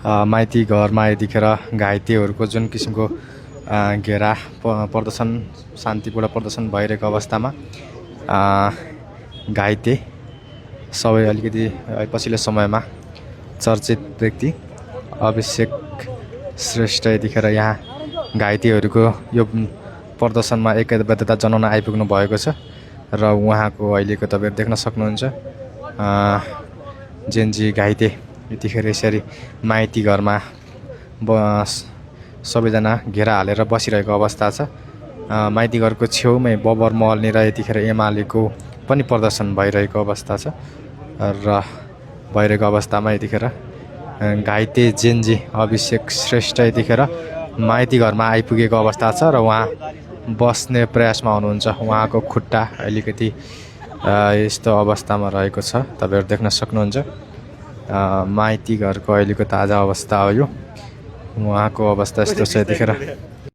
माइती घरमा यतिखेर घाइतेहरूको जुन किसिमको घेरा प्रदर्शन शान्तिपूर्ण प्रदर्शन भइरहेको अवस्थामा घाइते सबै अलिकति पछिल्लो समयमा चर्चित व्यक्ति अभिषेक श्रेष्ठ यतिखेर यहाँ घाइतेहरूको यो प्रदर्शनमा एकबद्धता जनाउन आइपुग्नु भएको छ र उहाँको अहिलेको तपाईहरु देख्न सक्नुहुन्छ जेनजी घाइते यतिखेर यसरी माइती घरमा सबैजना घेरा हालेर बसिरहेको अवस्था छ। माइती घरको छेउमै बबर महलनिर यतिखेर एमालेको पनि प्रदर्शन भइरहेको अवस्था छ र भइरहेको अवस्थामा यतिखेर घाइते जेनजी अभिषेक श्रेष्ठ यतिखेर माइती घरमा आइपुगेको अवस्था छ र उहाँ बस्ने प्रयासमा हुनुहुन्छ। उहाँको खुट्टा अलिकति यस्तो अवस्थामा रहेको छ, तपाईहरु देख्न सक्नुहुन्छ। माइती घरको अहिलेको ताजा अवस्था हो यो। उहाँको अवस्था यस्तो छ यतिखेर।